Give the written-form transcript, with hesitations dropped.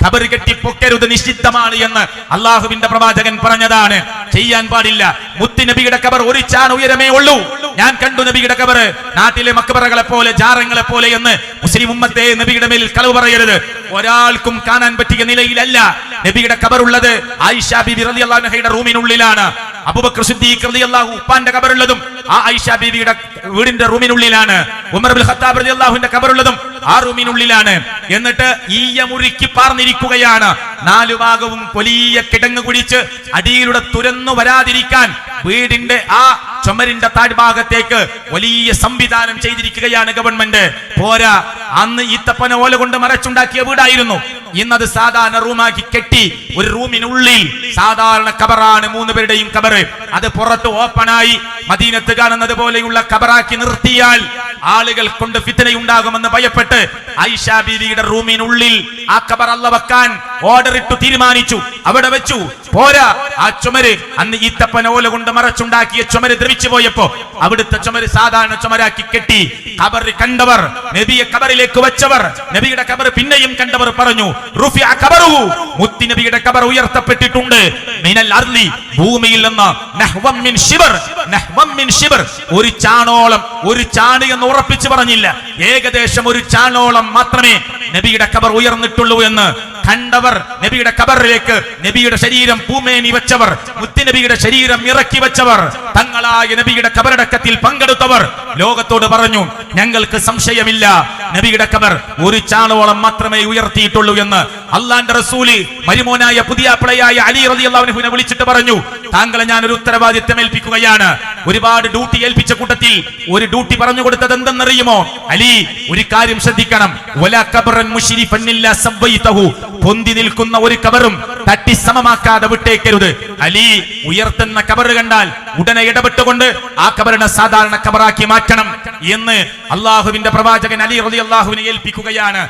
ഖബർ കെട്ടി പൊക്കരുത്, നിഷിദ്ധമാണ് എന്ന് അള്ളാഹുവിന്റെ പ്രവാചകൻ പറഞ്ഞതാണ്. ചെയ്യാൻ പാടില്ല. മുത്തുനബിയുടെ ഖബർ ഒരു ചാൺ ഉയരമേ ഉള്ളൂ. ഞാൻ കണ്ടു നബിയുടെ ഖബർ നാട്ടിലെ മക്ബറകളെ പോലെ, ജാറങ്ങളെ പോലെ എന്ന്. മുസ്ലിം ഉമ്മത്തെ നബിയുടെ മേൽ കളവ് പറയരുത്. ഒരാൾക്കും കാണാൻ പറ്റിയ നിലയിലല്ല നബിയുടെ ഖബർ ഉള്ളത്. ആയിഷ ബീബി റളിയല്ലാഹു അൻഹയുടെ റൂമിനുള്ളിലാണ്. അബൂബക്കർ സിദ്ദീഖ് റളിയല്ലാഹു ഉപ്പാന്റെ ഖബറുള്ളതും ആ ആയിഷ ബീവിയുടെ വീടിന്റെ റൂമിനുള്ളിലാണ്. ഉമർ ഇബ്നുൽ ഖത്താബ് റളിയല്ലാഹുവിന്റെ ഖബറുള്ളതും ആ റൂമിനുള്ളിലാണ്. എന്നിട്ട് ഈയ മുറുക്കി പാർന്നിരിക്കുകയാണ്. നാലു ഭാഗവും വലിയ കിടങ്ങ് കുടിച്ച് അടിയിലൂടെ തുരന്നു വരാതിരിക്കാൻ വീടിന്റെ ആ ചുമരിന്റെ താഴ്ഭാഗത്തേക്ക് വലിയ സംവിധാനം ചെയ്തിരിക്കുകയാണ് ഗവൺമെന്റ്. പോരാ, അന്ന് ഈത്തപ്പന ഓല കൊണ്ട് മറച്ചുണ്ടാക്കിയ വീടായിരുന്നു. ഇന്നത് സാധാരണ റൂമാക്കി കെട്ടി ഒരു റൂമിനുള്ളിൽ സാധാരണ ഖബറാണ് 3 പേരുടെയും ഖബർ. അത് പുറത്ത് ഓപ്പണായി മദീനത്ത് കാണുന്നത് പോലെയുള്ള ഖബറാക്കി നിർത്തിയാൽ ആളുകൾ കൊണ്ട് ഫിത്നയുണ്ടാകുമെന്ന് ഭയപ്പെട്ട് ആയിഷ ബീവിയുടെ റൂമിനുള്ളിൽ ആ ഖബർ അല്ല വെക്കാൻ ഓർഡർ ഇട്ടു, തീരുമാനിച്ചു. അവിടെ വെച്ചു. പോരാ, ആ ചുമര് അന്ന് ഈത്തപ്പന ഓല കൊണ്ട് മറച്ചുണ്ടാക്കിയ ചുമര് ദ്രവിച്ചു പോയപ്പോ അവിടുത്തെ ചുമര് സാധാരണ ചുമരാക്കി കെട്ടി. ഖബർ കണ്ടവർ, നബിയെ ഖബറിലേക്ക് വെച്ചവർ, നബിയുടെ ഖബർ പിന്നെയും കണ്ടവർ പറഞ്ഞു, റുഫിഅ ഖബറുഹു, മുത്തി നബിയുടെ ഖബർ ഉയർത്തപ്പെട്ടിട്ടുണ്ട്. മിനൽ അർളി, ഭൂമിയിൽ നിന്ന്, നഹ്വം മിൻ ശിബർ, നഹ്വം മിൻ ശിബർ, ഒരു ചാണോളം. ഒരു ചാണ് എന്ന് ഉറപ്പിച്ചു പറഞ്ഞില്ല, ഏകദേശം ഒരു ചാണോളം മാത്രമേ നബിയുടെ ഖബർ ഉയർന്നിട്ടുള്ളൂ എന്ന് കണ്ടവർ, നബിയുടെ ഖബറിലേക്ക് നബിയുടെ ശരീരം പൂമേനി വെച്ചവർ, മുത്തുനബിയുടെ ശരീരം ഇറക്കി വെച്ചവർ, തങ്ങളായ നബിയുടെ ഖബറടക്കത്തിൽ പങ്കെടുത്തവർ ലോകത്തോട് പറഞ്ഞു, ഞങ്ങൾക്ക് സംശയമില്ല നബിയുടെ ഖബർ ഒരു ചാണോളം മാത്രമേ ഉയർത്തിയിട്ടുള്ളൂ എന്ന്. അള്ളാന്റെ റസൂല് മരുമോനായ പുതിയാപ്പിളയായ അലി റളിയല്ലാഹു അൻഹുവിനെ വിളിച്ചിട്ട് പറഞ്ഞു, താങ്കളെ ഞാൻ ഒരു ഉത്തരവാദിത്തം ഏൽപ്പിക്കുകയാണ്. ഒരുപാട് ഡ്യൂട്ടി ഏൽപ്പിച്ച കൂട്ടത്തിൽ ഒരു ഡ്യൂട്ടി പറഞ്ഞു കൊടുത്തത് എന്തെന്നറിയുമോ? അലി, ഒരു കാര്യം ശ്രദ്ധിക്കണം. വലാ ഖബറൻ മുശ്രിഫൻ ഇല്ലാ സവ്വൈതഹു, പൊന്തി നിൽക്കുന്ന ഒരു ഖബറും തട്ടി സമമാക്കാതെ വിട്ടേക്കരുത്. അലി, ഉയർത്തുന്ന ഖബർ കണ്ടാൽ ഉടനെ ഇടപെട്ടുകൊണ്ട് ആ ഖബറിനെ സാധാരണ ഖബറാക്കി മാറ്റണം എന്ന് അള്ളാഹുവിന്റെ പ്രവാചകൻ അലി റളിയല്ലാഹുവിനെ ഏൽപ്പിക്കുകയാണ്.